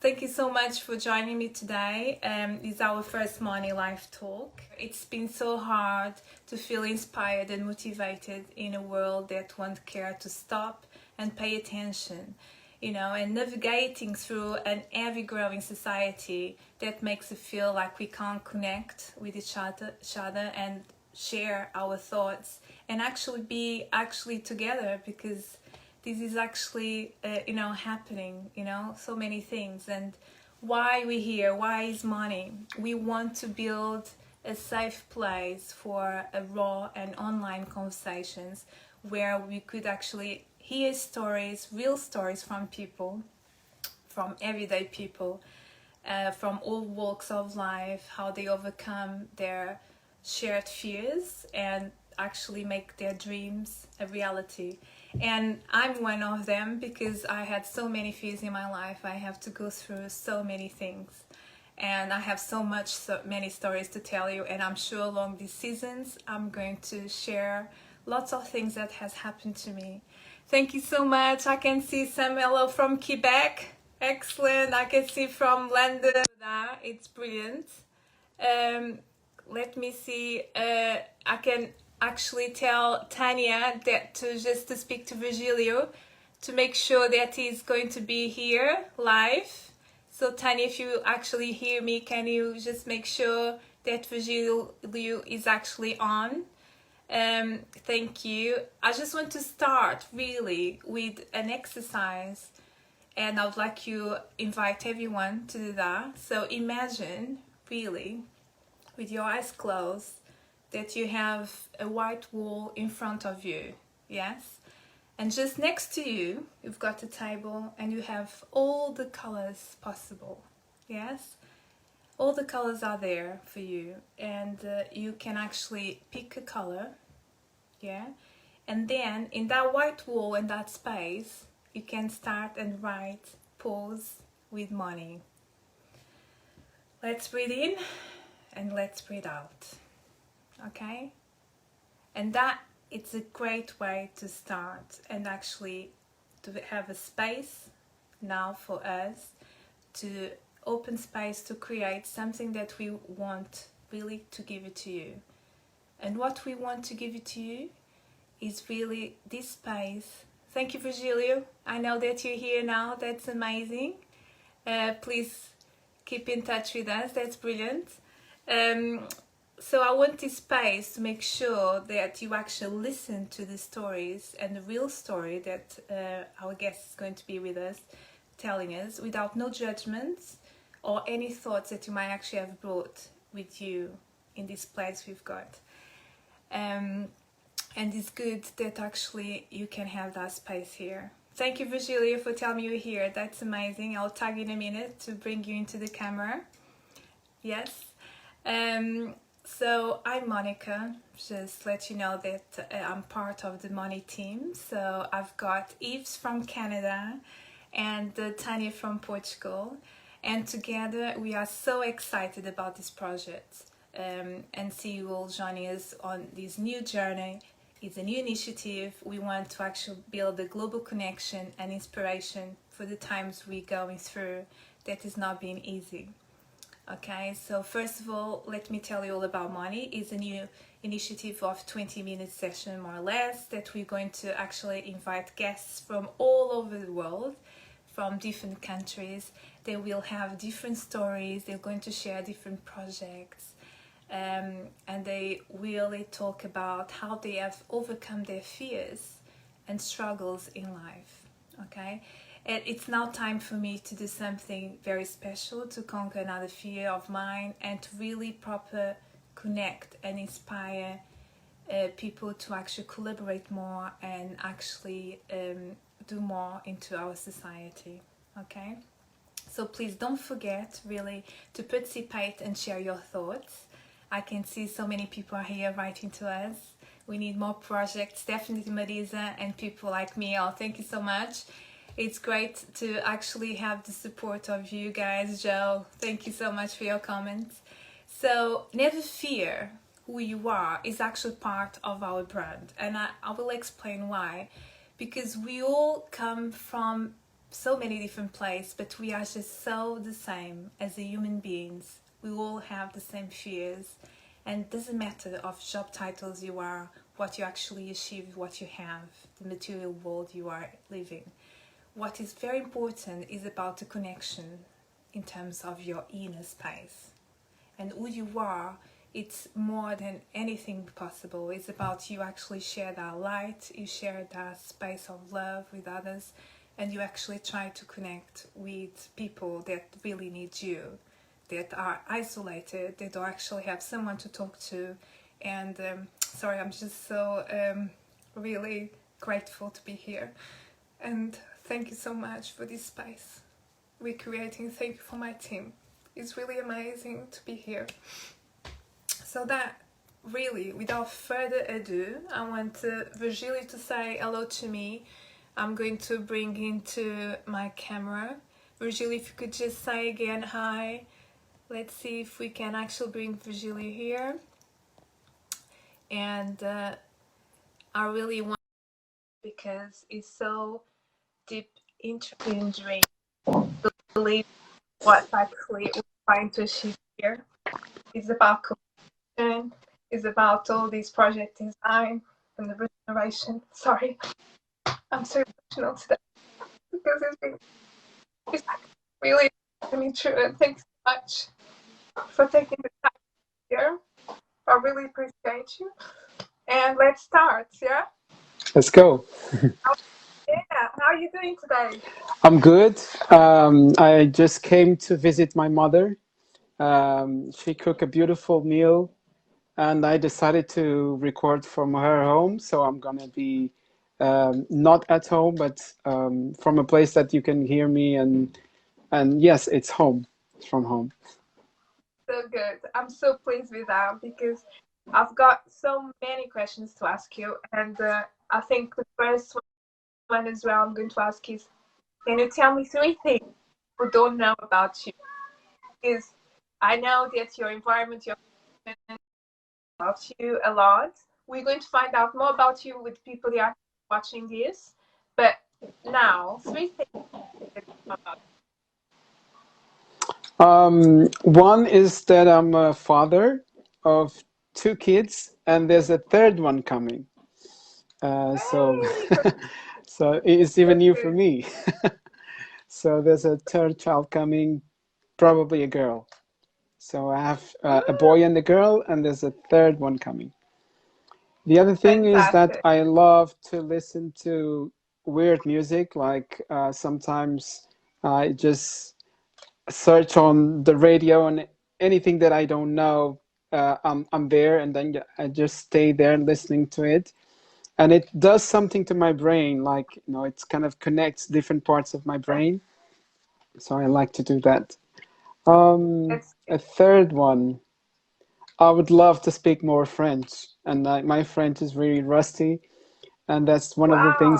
Thank you so much for joining me today. It's our first MONII live talk. It's been so hard to feel inspired and motivated in a world that won't care to stop and pay attention, and navigating through an ever-growing society that makes it feel like we can't connect with each other and share our thoughts and actually be together, because this is actually happening, so many things. And why we here, why is MONII? We want to build a safe place for a raw and online conversations where we could actually hear stories, real stories from people, from everyday people, from all walks of life, how they overcome their shared fears and actually make their dreams a reality. And I'm one of them, because I had so many fears in my life. I have to go through so many things, and I have so many stories to tell you, and I'm sure along these seasons I'm going to share lots of things that has happened to me. Thank you so much. I can see some hello from Quebec. Excellent. I can see from London. It's brilliant. Let me see. I can actually tell Tanya that to speak to Virgílio to make sure that he's going to be here live. So Tanya, if you actually hear me, can you just make sure that Virgílio is actually on? Thank you. I just want to start really with an exercise, and I would like you invite everyone to do that. So imagine really with your eyes closed that you have a white wall in front of you, yes? And just next to you, you've got a table and you have all the colors possible, yes? All the colors are there for you, and you can actually pick a color, yeah? And then in that white wall and that space, you can start and write pause with MONII. Let's breathe in and let's breathe out. Okay, and that it's a great way to start and actually to have a space now for us to open space to create something that we want really to give it to you. And what we want to give it to you is really this space. Thank you, Virgílio. I know that you're here now. That's amazing. Please keep in touch with us. That's brilliant. So I want this space to make sure that you actually listen to the stories and the real story that our guest is going to be with us, telling us, without no judgments or any thoughts that you might actually have brought with you in this place we've got. And it's good that actually you can have that space here. Thank you, Virgílio, for telling me you're here. That's amazing. I'll tag you in a minute to bring you into the camera. Yes. So I'm Monica. Just let you know that I'm part of the MONII team. So I've got Yves from Canada and Tanya from Portugal, and together we are so excited about this project, and see you all joining us on this new journey. It's a new initiative. We want to actually build a global connection and inspiration for the times we're going through that is not being easy. Okay, so first of all, let me tell you all about MONII. It's a new initiative of 20-minute session, more or less, that we're going to actually invite guests from all over the world, from different countries. They will have different stories. They're going to share different projects, and they really talk about how they have overcome their fears and struggles in life. Okay. It's now time for me to do something very special, to conquer another fear of mine and to really proper connect and inspire people to actually collaborate more and actually do more into our society. Okay, so please don't forget really to participate and share your thoughts. I can see so many people are here writing to us. We need more projects, definitely Marisa and people like me. Oh, thank you so much. It's great to actually have the support of you guys. Joe, thank you so much for your comments. So never fear who you are is actually part of our brand, and I will explain why. Because we all come from so many different places, but we are just so the same as the human beings. We all have the same fears, and it doesn't matter of job titles you are, what you actually achieve, what you have, the material world you are living. What is very important is about the connection in terms of your inner space. And who you are, it's more than anything possible. It's about you actually share that light, you share that space of love with others, and you actually try to connect with people that really need you, that are isolated, that don't actually have someone to talk to. And sorry, I'm just so really grateful to be here. And thank you so much for this space we're creating. Thank you for my team. It's really amazing to be here. So that really, without further ado, I want Virgílio to say hello to me. I'm going to bring into my camera. Virgílio, if you could just say again hi. Let's see if we can actually bring Virgílio here. And I really want, because it's so deep into dream to believe what actually we're trying to achieve here. It's about connection, it's about all these project design and the regeneration. Sorry, I'm so emotional today because it's really coming true. And thanks so much for taking the time here. I really appreciate you. And let's start, yeah? Let's go. Yeah, how are you doing today? I'm good. I just came to visit my mother. She cooked a beautiful meal, and I decided to record from her home. So I'm gonna be not at home, but from a place that you can hear me. And yes, it's home. It's from home. So good. I'm so pleased with that because I've got so many questions to ask you. And I think the first one as well I'm going to ask is, can you tell me 3 things who don't know about you? Because I know that your environment, your about you a lot. We're going to find out more about you with people that are watching this. But now, 3 things about One is that I'm a father of 2 kids, and there's a third one coming. you. So, Hey, so it's even that's new for good. me. So there's a third child coming, probably a girl. So I have a Ooh, boy and a girl, and there's a third one coming. The other thing is that fantastic. I love to listen to weird music. Like sometimes I just search on the radio and anything that I don't know, I'm there, and then I just stay there listening to it. And it does something to my brain, like, it kind of connects different parts of my brain. So I like to do that. That's A third one, I would love to speak more French, and my French is really rusty, and that's one of the wow.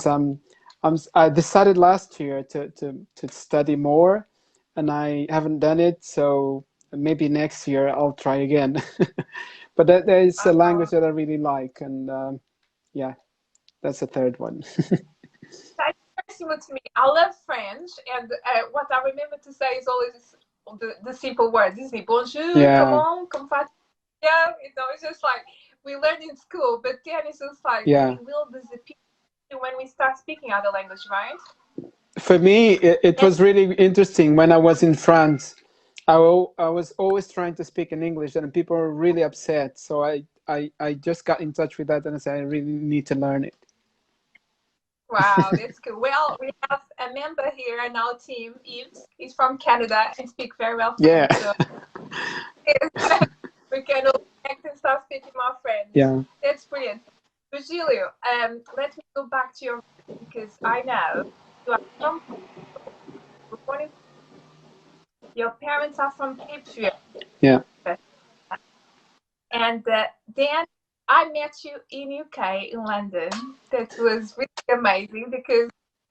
things I decided last year to study more, and I haven't done it, so maybe next year I'll try again. But that is a language Wow. that I really like, and yeah, that's a third one. That's very similar to me. I love French, and what I remember to say is always the simple words, isn't it? Bonjour, Yeah, comment, comme va? Yeah, it's just like we learn in school, but then it's just like yeah. we will disappear when we start speaking other language, right? For me, it And was really interesting when I was in France. I was always trying to speak in English, and people were really upset. So I just got in touch with that, and I said I really need to learn it. wow, that's cool. Well, we have a member here in our team, Yves. He's from Canada and speak very well Yeah, French. So we can all connect and start speaking more French. yeah, That's brilliant. Virgilio, let me go back to your because I know you are from your parents are from Cape Verde, yeah. and then I met you in UK in London. That was really amazing because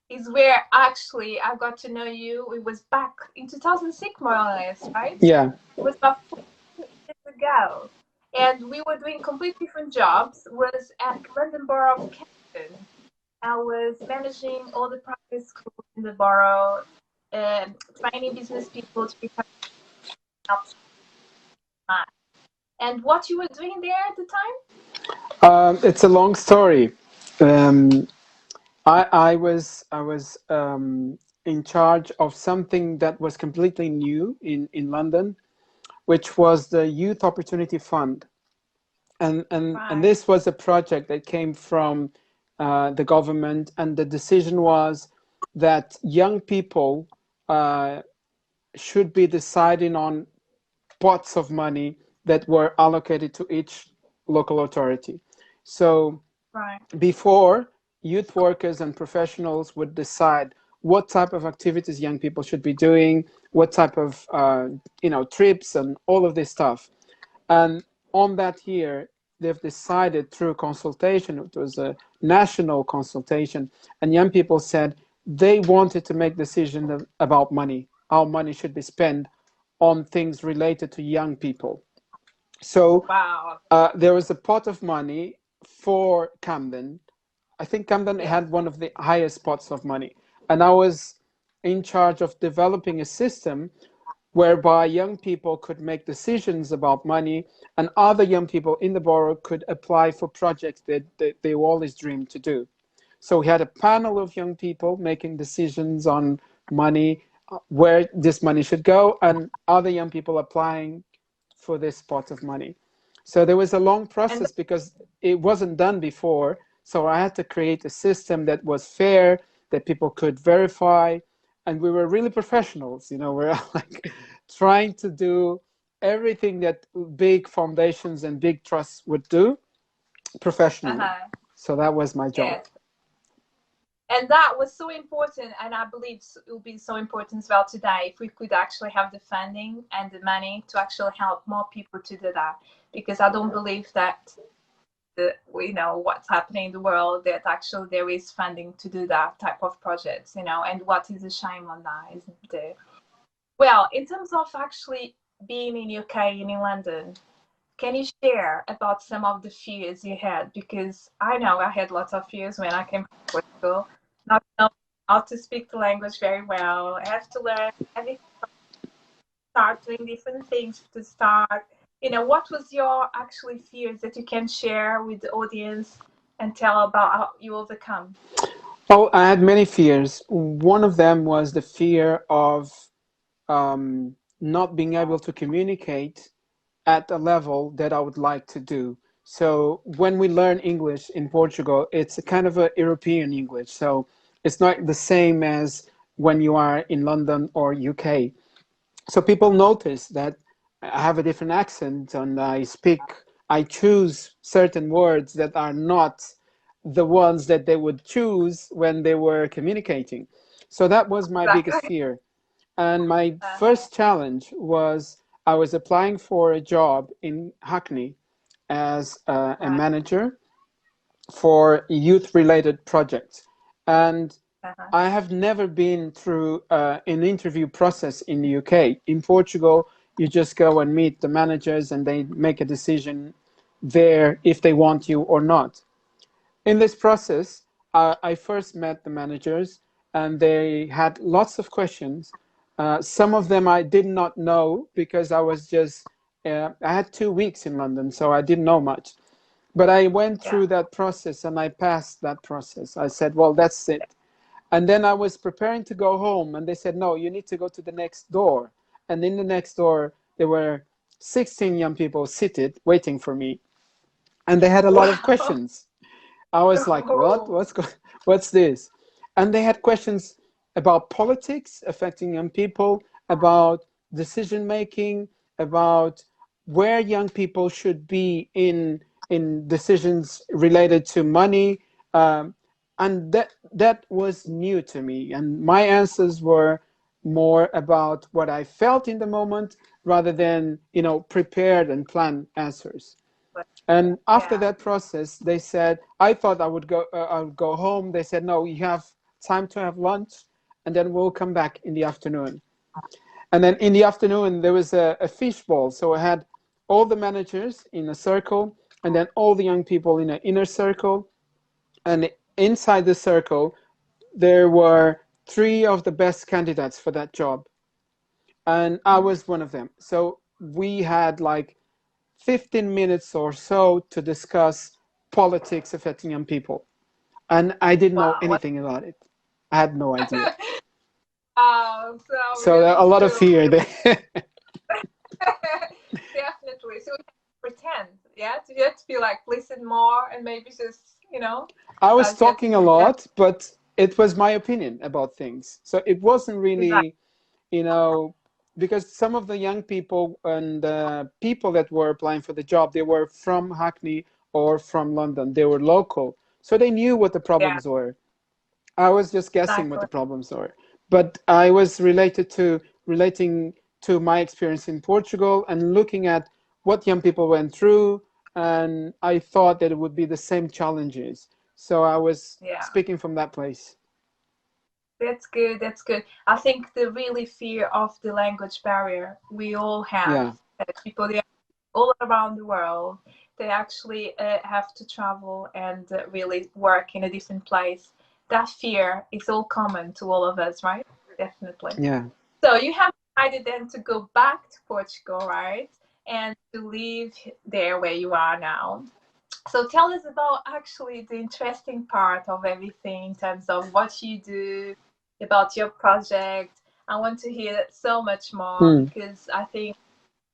is where actually I got to know you. It was back in 2006, more or less, right? Yeah, It was about 4 years ago. And we were doing completely different jobs. Was at London Borough of Camden. I was managing all the private schools in the borough, training business people to become help. And what you were doing there at the time? It's a long story. Um, I was in charge of something that was completely new in London, which was the Youth Opportunity Fund, and Right, this was a project that came from the government, and the decision was that young people uh, should be deciding on pots of money that were allocated to each local authority. So right, before, youth workers and professionals would decide what type of activities young people should be doing, what type of trips and all of this stuff. And on that year, they've decided through consultation, it was a national consultation, and young people said they wanted to make decisions about money, how money should be spent on things related to young people. So wow, there was a pot of money for Camden. I think Camden yes, had one of the highest pots of money. And I was in charge of developing a system whereby young people could make decisions about money, and other young people in the borough could apply for projects that they always dreamed to do. So we had a panel of young people making decisions on money, where this money should go, and other young people applying for this pot of money. So there was a long and process because it wasn't done before. So I had to create a system that was fair, that people could verify, and we were really professionals. We're like trying to do everything that big foundations and big trusts would do professionally. uh-huh, So that was my job. yes. And that was so important, and I believe it will be so important as well today if we could actually have the funding and the money to actually help more people to do that. Because I don't believe that we know what's happening in the world, that actually there is funding to do that type of projects, and what is a shame on that, isn't there? Well, in terms of actually being in UK and in London, can you share about some of the fears you had? Because I know I had lots of fears when I came to Portugal. Not know how to speak the language very well. I have to learn everything, start doing different things to start. What was your actually fears that you can share with the audience and tell about how you overcome? Oh, I had many fears. One of them was the fear of not being able to communicate at a level that I would like to do. So when we learn English in Portugal, it's a kind of a European English. So it's not the same as when you are in London or UK. So people notice that I have a different accent and I choose certain words that are not the ones that they would choose when they were communicating. So that was my biggest Exactly. fear. And my Uh-huh. first challenge was I was applying for a job in Hackney as a Right. manager for youth related projects. And Uh-huh. I have never been through an interview process in the UK. In Portugal, you just go and meet the managers and they make a decision there if they want you or not. In this process, I first met the managers and they had lots of questions. Some of them I did not know because I had 2 weeks in London, so I didn't know much. But I went Yeah. through that process and I passed that process. I said, well, that's it. And then I was preparing to go home and they said, no, you need to go to the next door. And in the next door, there were 16 young people seated waiting for me. And they had a lot of Wow. questions. I was like, what? Oh, What's this? And they had questions about politics affecting young people, about decision making, about where young people should be in decisions related to money, and that was new to me. And my answers were more about what I felt in the moment rather than prepared and planned answers. but And after yeah. that process, they said, I thought I would go home. They said, no, you have time to have lunch, and then we'll come back in the afternoon. And then in the afternoon, there was a fishbowl. So I had all the managers in a circle, and then all the young people in an inner circle. And inside the circle, there were three of the best candidates for that job, and I was one of them. So we had like 15 minutes or so to discuss politics affecting young people, and I didn't know Wow. anything about it. I had no idea. So So there really a lot of to fear there. definitely. So we have to pretend, yeah, to just be like listen more and maybe just I was just talking a pretend. lot, but it was my opinion about things. So it wasn't Exactly. really, you know, because some of the young people and people that were applying for the job, they were from Hackney or from London. They were local. So they knew what the Yeah, problems were. I was just guessing what exactly. the problems were. But I was relating to my experience in Portugal and looking at what young people went through, and I thought that it would be the same challenges. So I was Yeah. speaking from that place. That's good. That's good. I think the really fear of the language barrier we all have. Yeah. People they are all around the world. They actually have to travel and really work in a different place. That fear is all common to all of us, right? Definitely. Yeah. So you have decided then to go back to Portugal, right? And to live there where you are now. So tell us about actually the interesting part of everything in terms of what you do, about your project. I want to hear so much more Hmm. because I think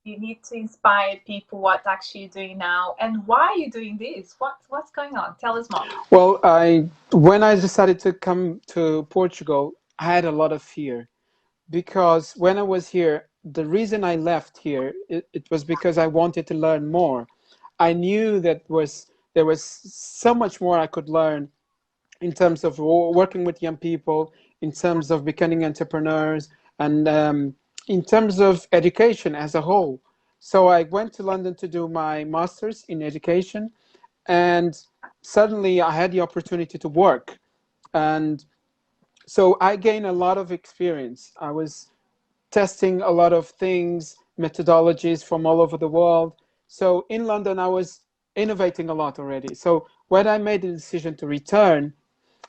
you need to inspire people what actually you're doing now and why you're doing this. What's going on? Tell us more. Well, when I decided to come to Portugal, I had a lot of fear because when I was here, the reason I left here, it was because I wanted to learn more. I knew that there was so much more I could learn in terms of working with young people, in terms of becoming entrepreneurs, and in terms of education as a whole. So I went to London to do my master's in education, and suddenly I had the opportunity to work. And so I gained a lot of experience. I was testing a lot of things, methodologies from all over the world. So in London, I was innovating a lot already. So when I made the decision to return,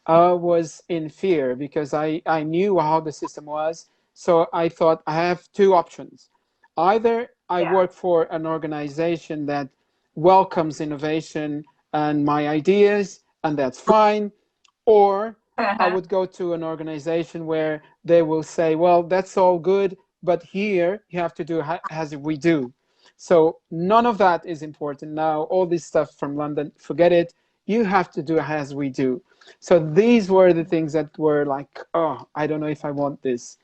I was in fear because I knew how the system was. So I thought I have two options. Either I Yeah. work for an organization that welcomes innovation and my ideas, and that's fine, or I would go to an organization where they will say, well, that's all good, but here you have to do as we do. So none of that is important now. All this stuff from London, forget it. You have to do as we do. So these were the things that were like, oh, I don't know if I want this.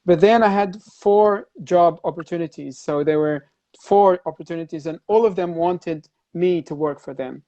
But then I had four job opportunities. So there were four opportunities, and all of them wanted me to work for them.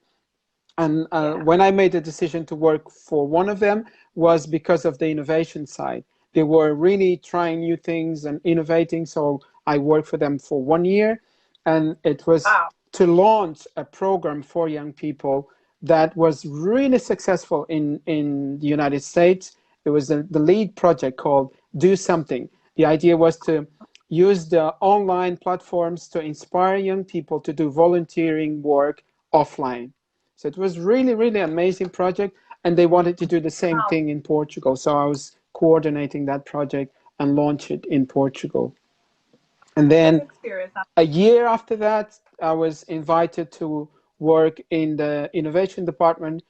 And Yeah. when I made the decision to work for one of them was because of the innovation side. They were really trying new things and innovating. So I worked for them for 1 year, and it was Wow. to launch a program for young people that was really successful in the United States. It was the lead project called Do Something. The idea was to use the online platforms to inspire young people to do volunteering work offline. So it was really, really amazing project, and they wanted to do the same Wow. thing in Portugal. So I was coordinating that project and launch it in Portugal. And Great then experience. a year after that, I was invited to work in the innovation department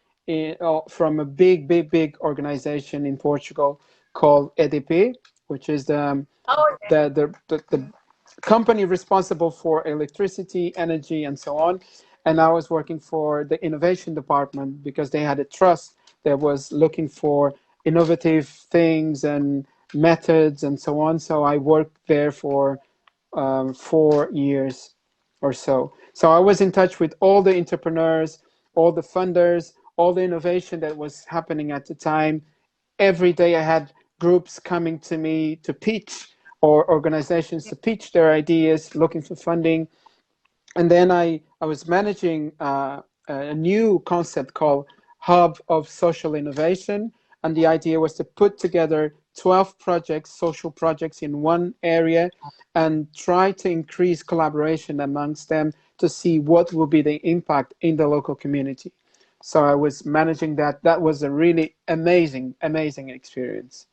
from a big, big, big organization in Portugal called EDP, which is Oh, yeah. the company responsible for electricity, energy, and so on. And I was working for the innovation department because they had a trust that was looking for innovative things and methods and so on. So I worked there for 4 years or so. So I was in touch with all the entrepreneurs, all the funders, all the innovation that was happening at the time. Every day I had groups coming to me to pitch, or organizations to pitch their ideas, looking for funding. And then I was managing a new concept called Hub of Social Innovation. And the idea was to put together 12 projects, social projects in one area, and try to increase collaboration amongst them to see what will be the impact in the local community. So I was managing that. That was a really amazing experience.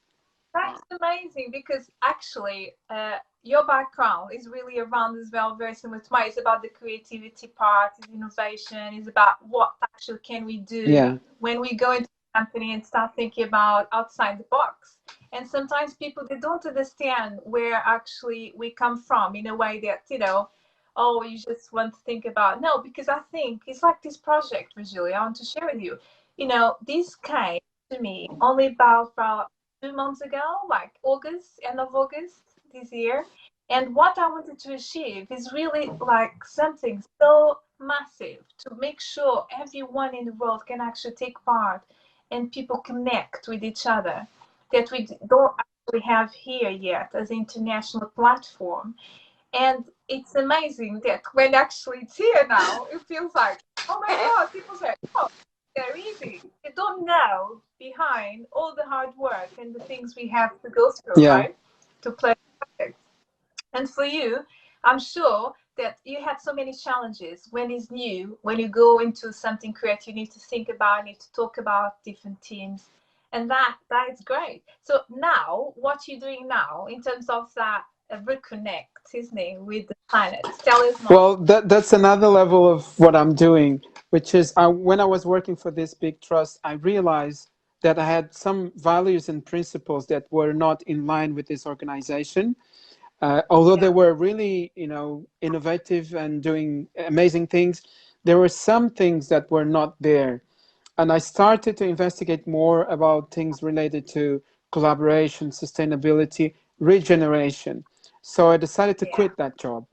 That's amazing because actually, your background is really around as well, very similar to mine. It's about the creativity part, it's innovation, it's about what actually can we do Yeah, when we go into a company and start thinking about outside the box. And sometimes people they don't understand where actually we come from in a way that oh, you just want to think about no, because I think it's like this project, Virgílio, I want to share with you. This came to me only about 2 months ago, like August, end of August this year. And what I wanted to achieve is really like something so massive to make sure everyone in the world can actually take part and people connect with each other that we don't actually have here yet as an international platform. And it's amazing that when actually it's here now, it feels like, oh my God, people say, oh, they're easy. They don't know behind all the hard work and the things we have to go through, yeah. right? To play projects. And for you, I'm sure that you had so many challenges when it's new, when you go into something creative, you need to think about, you need to talk about different teams. And that is great. So now, what you're doing now in terms of that reconnect, isn't it, with the planet? Tell us more. Well, that's another level of what I'm doing, which is when I was working for this big trust, I realized that I had some values and principles that were not in line with this organization. Although they Yeah, were really, innovative and doing amazing things, there were some things that were not there. And I started to investigate more about things related to collaboration, sustainability, regeneration. So I decided to yeah. quit that job.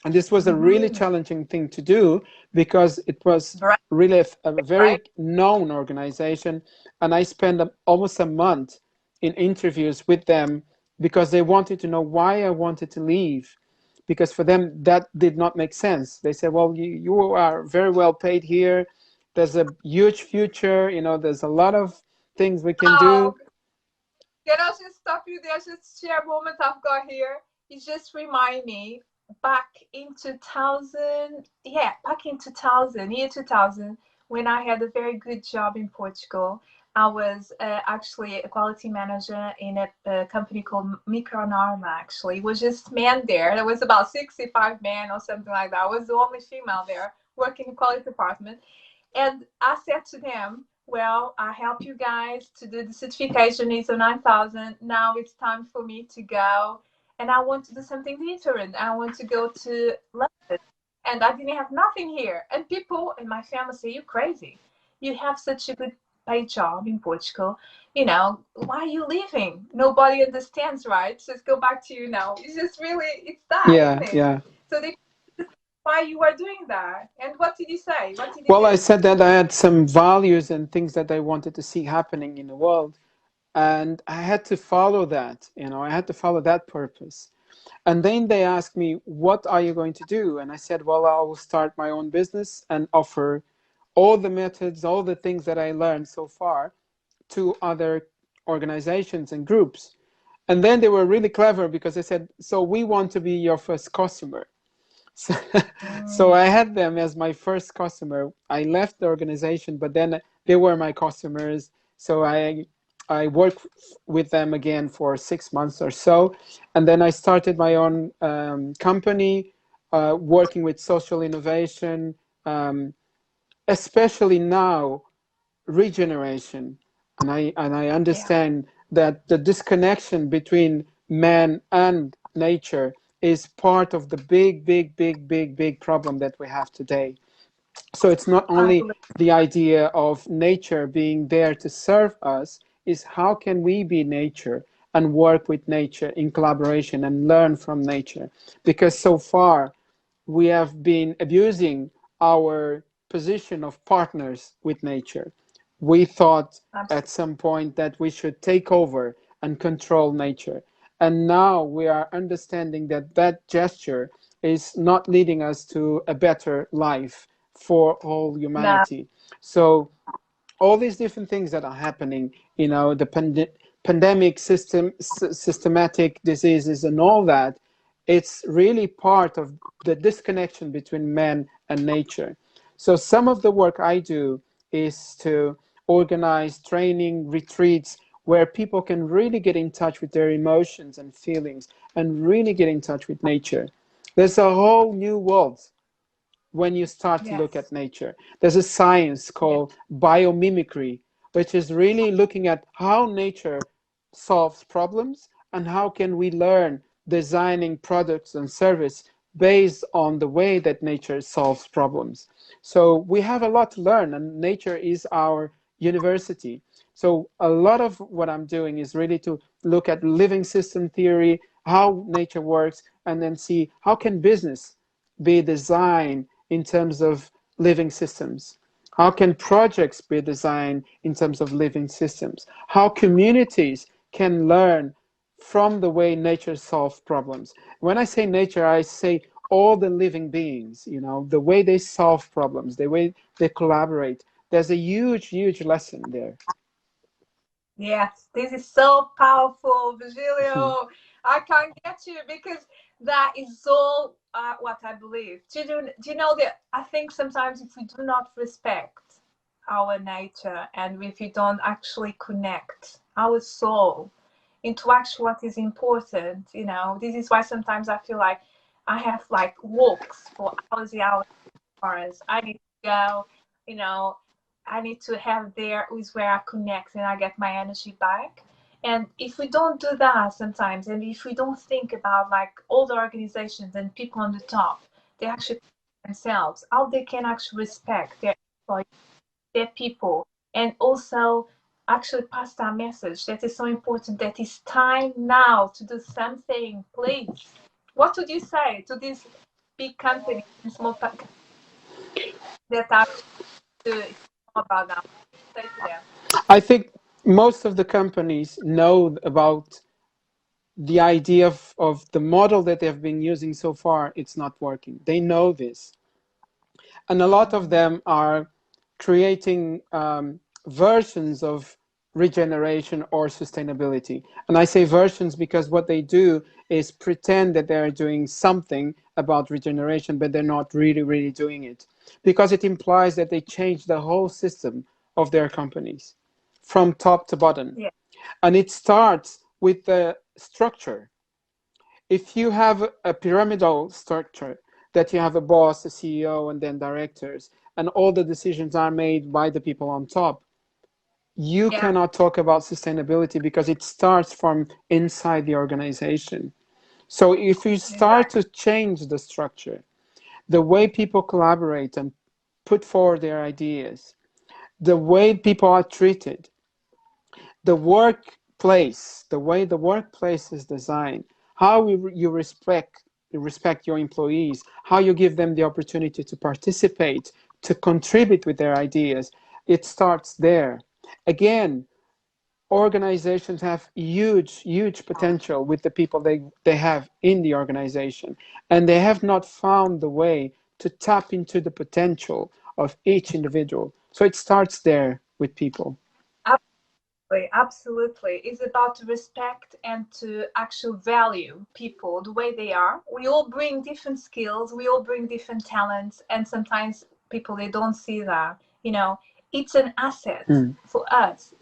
And this was a really Mm-hmm. challenging thing to do because it was Right, really a right. very known organization. And I spent almost a month in interviews with them because they wanted to know why I wanted to leave. Because for them, that did not make sense. They said, well, you are very well paid here. There's a huge future. There's a lot of things we can do. Oh, can I just stop you there? Just share a moment I've got here. It just remind me back in 2000, yeah, back in 2000, year 2000, when I had a very good job in Portugal. I was actually a quality manager in a company called Micronarma, actually. It was just men there. There was about 65 men or something like that. I was the only female there working in the quality department. And I said to them, well, I help you guys to do the certification ISO 9000. Now it's time for me to go. And I want to do something different. I want to go to London. And I didn't have nothing here. And people in my family say, you're crazy. You have such a good paid job in Portugal. Why are you leaving? Nobody understands, right? Just go back to you now. It's just really, it's that, isn't Yeah, it? yeah. So they why you are doing that. And what did you say? What did you Well, I do? said that I had some values and things that I wanted to see happening in the world. And I had to follow that, I had to follow that purpose. And then they asked me, what are you going to do? And I said, well, I will start my own business and offer all the methods, all the things that I learned so far to other organizations and groups. And then they were really clever because they said, so we want to be your first customer. So, so Mm, I had them as my first customer. I left the organization, but then they were my customers. So I worked with them again for 6 months or so, and then I started my own company, working with social innovation, um, especially now regeneration. And I yeah, understand that the disconnection between man and nature is part of the big problem that we have today. So it's not only absolutely. the idea of nature being there to serve us, is how can we be nature and work with nature in collaboration and learn from nature? Because so far we have been abusing our position of partners with nature. We thought at Absolutely. some point that we should take over and control nature. And now we are understanding that that gesture is not leading us to a better life for all No, humanity. So all these different things that are happening, the pandemic systematic diseases and all that, it's really part of the disconnection between man and nature. So some of the work I do is to organize training retreats where people can really get in touch with their emotions and feelings and really get in touch with nature. There's a whole new world when you start to look at Yes. nature. There's a science Yes. called biomimicry, which is really looking at how nature solves problems and how can we learn designing products and service based on the way that nature solves problems. So we have a lot to learn, and nature is our university. So a lot of what I'm doing is really to look at living system theory, how nature works, and then see how can business be designed in terms of living systems? How can projects be designed in terms of living systems? How communities can learn from the way nature solves problems. When I say nature, I say all the living beings, you know, the way they solve problems, the way they collaborate. There's a huge, huge lesson there. Yes, this is so powerful, Virgílio. I can't get you because that is all what I believe. Do you know that I think sometimes if we do not respect our nature and if we don't actually connect our soul into actually what is important, this is why sometimes I feel like I have like walks for hours and hours forest. I need to go, you know, I need to have there is where I connect and I get my energy back. And if we don't do that sometimes, and if we don't think about like all the organizations and people on the top, they actually themselves, how they can actually respect their employees, their people, and also actually pass that message that is so important that it's time now to do something, please. What would you say to these big companies and small that actually do about that? Say to them. I think most of the companies know about the idea of the model that they've been using so far. It's not working. They know this. And a lot of them are creating versions of regeneration or sustainability. And I say versions because what they do is pretend that they're doing something about regeneration, but they're not really, really doing it. Because it implies that they change the whole system of their companies from top to bottom. Yeah, And it starts with the structure. If you have a pyramidal structure, that you have a boss, a CEO, and then directors, and all the decisions are made by the people on top, you yeah, cannot talk about sustainability because it starts from inside the organization. So if you start exactly. to change the structure, the way people collaborate and put forward their ideas, the way people are treated, the workplace, the way the workplace is designed, how you respect your employees, how you give them the opportunity to participate, to contribute with their ideas, it starts there. Again, organizations have huge, huge potential with the people they have in the organization, and they have not found the way to tap into the potential of each individual. So it starts there with people. Absolutely, absolutely. It's about to respect and to actually value people the way they are. We all bring different skills, we all bring different talents, and sometimes people they don't see that. It's an asset Mm. for us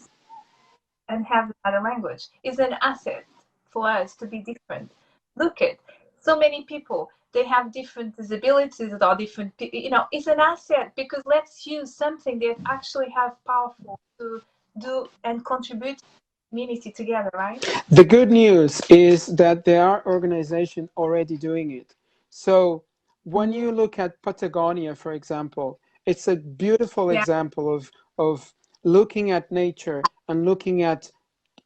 and have another language. It's an asset for us to be different. Look at so many people. They have different disabilities or different. It's an asset because let's use something that actually have powerful to do and contribute to the community together, right? The good news is that there are organizations already doing it. So when Mhm. you look at Patagonia, for example, it's a beautiful Yeah, example of looking at nature and looking at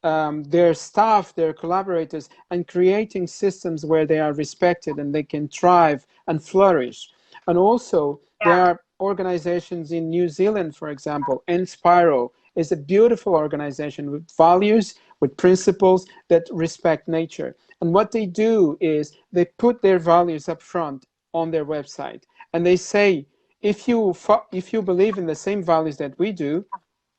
their staff, their collaborators, and creating systems where they are respected and they can thrive and flourish. And also, there yeah, are organizations in New Zealand, for example, Inspiro is a beautiful organization with values, with principles that respect nature. And what they do is they put their values up front on their website, and they say, if you believe in the same values that we do,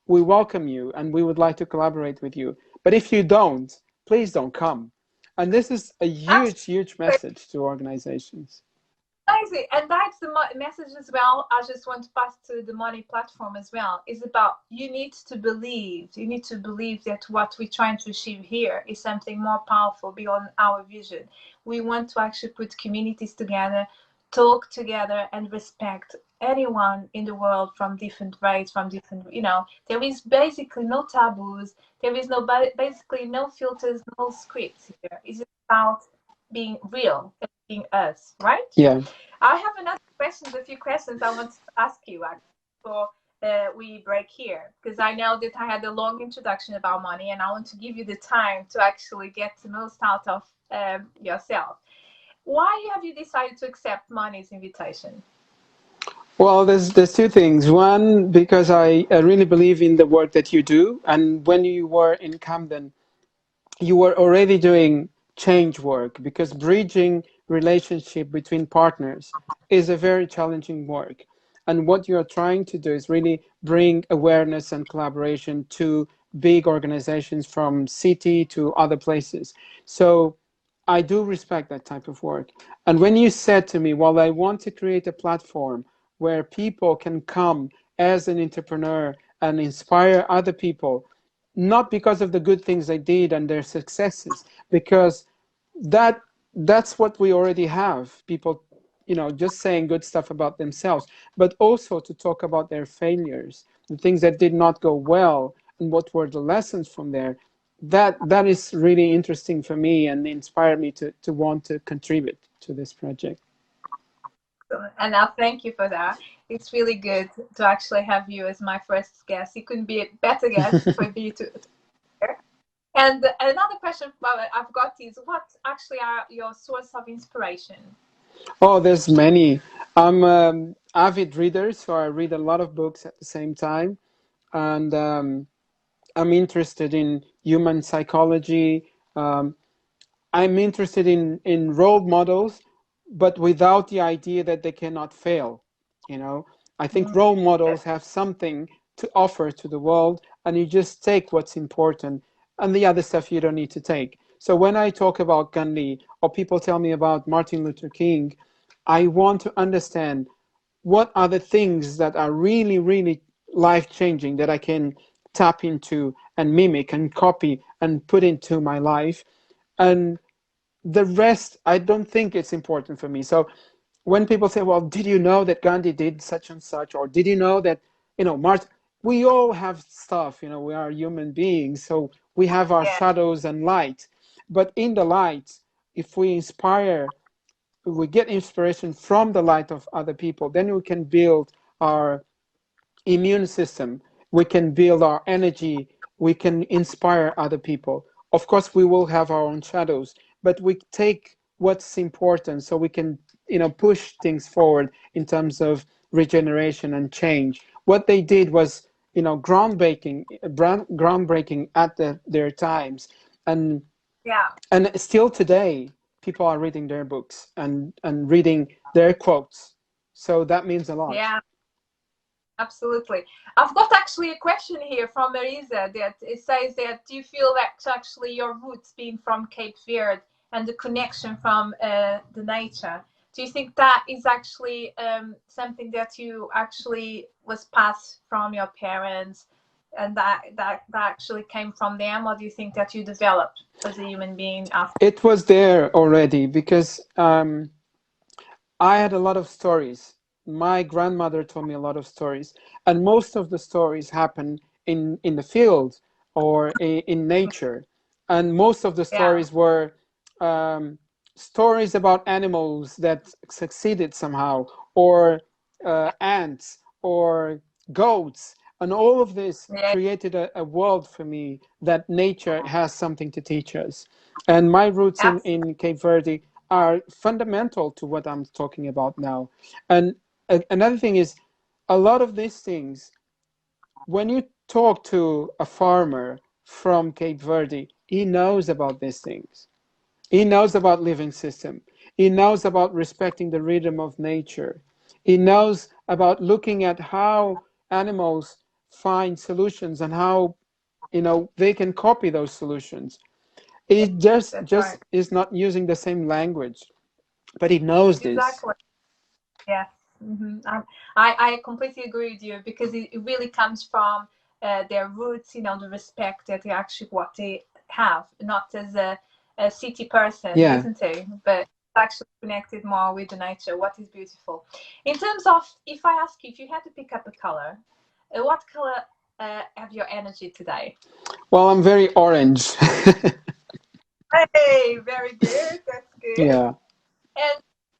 we welcome you and we would like to collaborate with you. But if you don't, please don't come. And this is a huge, huge absolutely. message to organizations. Amazing. And that's the message as well. I just want to pass to the MONII platform as well. Is about you need to believe. You need to believe that what we're trying to achieve here is something more powerful beyond our vision. We want to actually put communities together, talk together, and respect anyone in the world from different race, from different, there is basically no taboos. There is no, basically no filters, no scripts here. It's about being real and being us, right? Yeah. I have another questions, a few questions I want to ask you actually before we break here, because I know that I had a long introduction about MONII, and I want to give you the time to actually get the most out of yourself. Why have you decided to accept MONII's invitation? Well, there's two things. One, because I really believe in the work that you do, and when you were in Camden, you were already doing change work, because bridging relationship between partners is a very challenging work. And what you're trying to do is really bring awareness and collaboration to big organizations from city to other places. So I do respect that type of work. And when you said to me, well, I want to create a platform where people can come as an entrepreneur and inspire other people, not because of the good things they did and their successes, because that that's what we already have. People, just saying good stuff about themselves, but also to talk about their failures, the things that did not go well, and what were the lessons from there. That is really interesting for me and inspired me to want to contribute to this project. And I thank you for that. It's really good to actually have you as my first guest. You couldn't be a better guest for you to hear. And another question I've got is, what actually are your source of inspiration? Oh, there's many. I'm avid reader, so I read a lot of books at the same time, and I'm interested in human psychology. Um, I'm interested in role models, but without the idea that they cannot fail. I think role models have something to offer to the world, and you just take what's important, and the other stuff you don't need to take. So when I talk about Gandhi, or people tell me about Martin Luther King, I want to understand what are the things that are really, really life changing that I can tap into and mimic and copy and put into my life. And the rest, I don't think it's important for me. So when people say, well, did you know that Gandhi did such and such? Or did you know that, Martin, we all have stuff, we are human beings. So we have our Yeah, shadows and light. But in the light, if we inspire, we get inspiration from the light of other people, then we can build our immune system, we can build our energy, we can inspire other people. Of course, we will have our own shadows, but we take what's important so we can, push things forward in terms of regeneration and change. What they did was, groundbreaking at their times, and yeah, and still today, people are reading their books and reading their quotes. So that means a lot. yeah, absolutely. I've got actually a question here from Marisa that it says that, do you feel that actually your roots being from Cape Verde and the connection from the nature, do you think that is actually something that you actually was passed from your parents, and that actually came from them, or do you think that you developed as a human being after? It was there already, because I had a lot of stories. My grandmother told me a lot of stories, and most of the stories happen in the field or in nature. And most of the Yeah, stories were um, stories about animals that succeeded somehow, or ants, or goats. And all of this yeah, created a world for me that nature has something to teach us. And my roots absolutely. in Cape Verde are fundamental to what I'm talking about now. And another thing is, a lot of these things, when you talk to a farmer from Cape Verde, he knows about these things. He knows about living system. He knows about respecting the rhythm of nature. He knows about looking at how animals find solutions and how they can copy those solutions. He just That's just right. is not using the same language, but he knows this. Exactly. Yes. I completely agree with you because it really comes from their roots, the respect that they actually what they have, not as a city person, Yeah. isn't it? But actually connected more with the nature, what is beautiful. In terms of, if I ask you, if you had to pick up a color, what color have your energy today? Well, I'm very orange. Hey, very good. That's good. Yeah.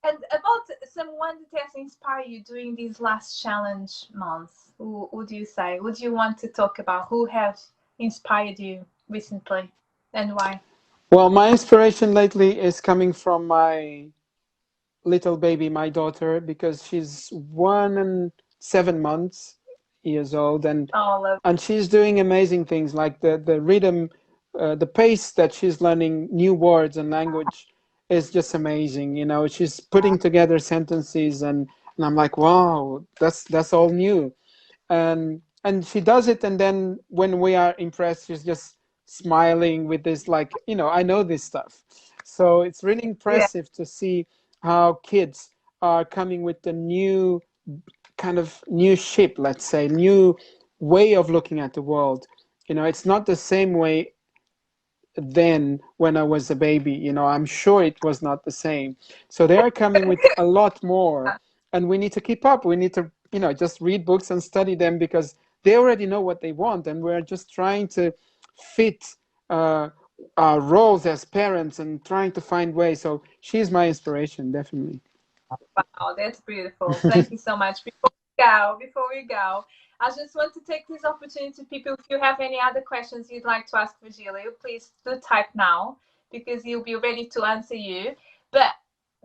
And about someone that has inspired you during these last challenge months, who would you say? Would you want to talk about who has inspired you recently and why? Well, my inspiration lately is coming from my little baby, my daughter, because she's 1 and 7 months years old, Oh, love. and she's doing amazing things like the rhythm, the pace that she's learning new words and language is just amazing. You know, she's putting together sentences, and I'm like, wow, that's all new. And she does it, and then when we are impressed, she's just smiling with this, like, I know this stuff. So it's really Yeah. impressive to see how kids are coming with the new kind of new ship, let's say, new way of looking at the world. It's not the same way then when I was a baby. I'm sure it was not the same. So they are coming with a lot more, and we need to keep up. We need to, just read books and study them because they already know what they want, and we're just trying to fit uh, our roles as parents and trying to find ways. So she's my inspiration, definitely. Wow, that's beautiful. Thank you so much. Before we go, I just want to take this opportunity, people, if you have any other questions you'd like to ask Virgilio, please do type now because he'll be ready to answer you. But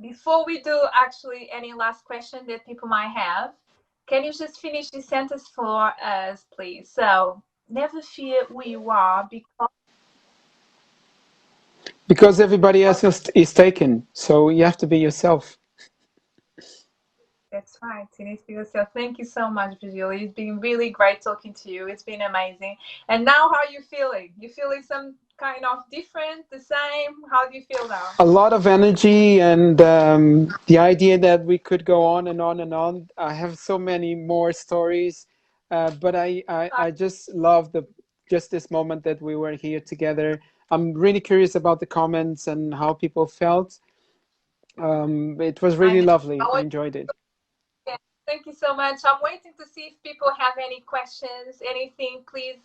before we do actually any last question that people might have, can you just finish this sentence for us, please? So, never fear who you are Because everybody else is taken, so you have to be yourself. That's right. It needs to be yourself. Thank you so much, Virgílio. It's been really great talking to you. It's been amazing. And now, how are you feeling? You feeling some kind of different, the same? How do you feel now? A lot of energy, and the idea that we could go on and on and on. I have so many more stories, but I just love just this moment that we were here together. I'm really curious about the comments and how people felt. It was I really know. lovely. I I enjoyed it. Yeah, thank you so much. I'm waiting to see if people have any questions, anything. Please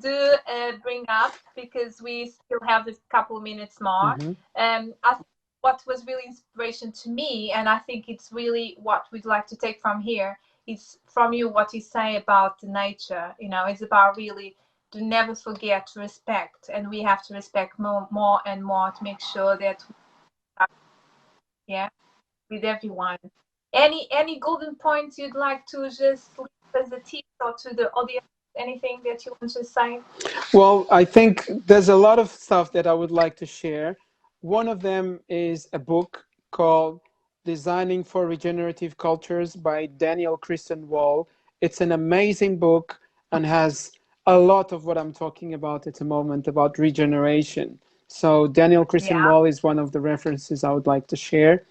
do bring up because we still have a couple of minutes more. Hmm. I think what was really inspiration to me, and I think it's really what we'd like to take from here, is from you what you say about the nature. It's about really to never forget to respect, and we have to respect more and more to make sure that we are, yeah, with everyone. Any golden points you'd like to just leave as a tip or to the audience? Anything that you want to say? Well, I think there's a lot of stuff that I would like to share. One of them is a book called Designing for Regenerative Cultures by Daniel Christian Wall. It's an amazing book and has a lot of what I'm talking about at the moment about regeneration. So, Daniel Christian Yeah. Wall is one of the references I would like to share.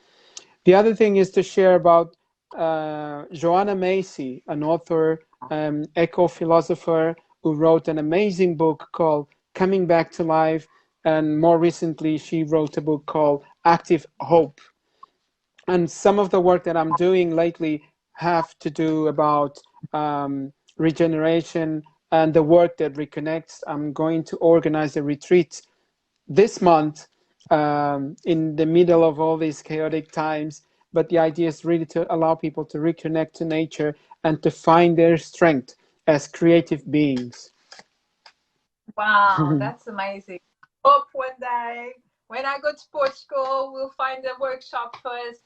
The other thing is to share about Joanna Macy, an author, eco-philosopher, who wrote an amazing book called Coming Back to Life. And more recently, she wrote a book called Active Hope. And some of the work that I'm doing lately have to do about regeneration and the work that reconnects. I'm going to organize a retreat this month, in the middle of all these chaotic times. But the idea is really to allow people to reconnect to nature and to find their strength as creative beings. Wow, that's amazing. Hope one day when I go to Portugal, we'll find a workshop first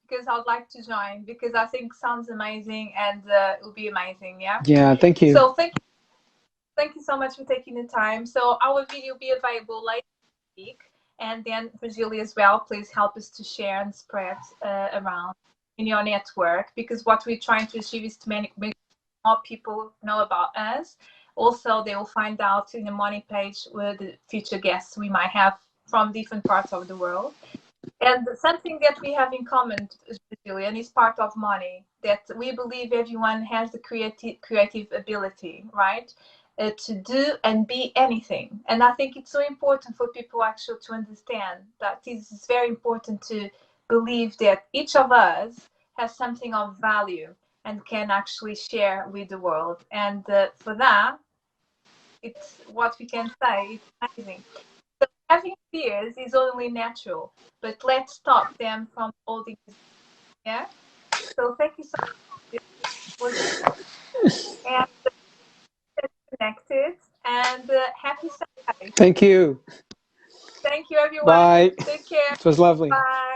because I'd like to join because I think sounds amazing and it will be amazing. Yeah. Yeah, thank you. So thank you so much for taking the time. So our video will be available later this week, and then Virgílio as well. Please help us to share and spread around in your network because what we're trying to achieve is to make more people know about us. Also, they will find out in the MONII page where the future guests we might have from different parts of the world. And something that we have in common, Virgílio, and is part of MONII, that we believe everyone has the creative ability, right? To do and be anything. And I think it's so important for people actually to understand that it is very important to believe that each of us has something of value and can actually share with the world. And for that, it's what we can say. It's amazing. So having fears is only natural, but let's stop them from holding us. Yeah. So thank you so much. It was and connected and happy Sunday. Thank you. Thank you, everyone. Bye. Take care. It was lovely. Bye.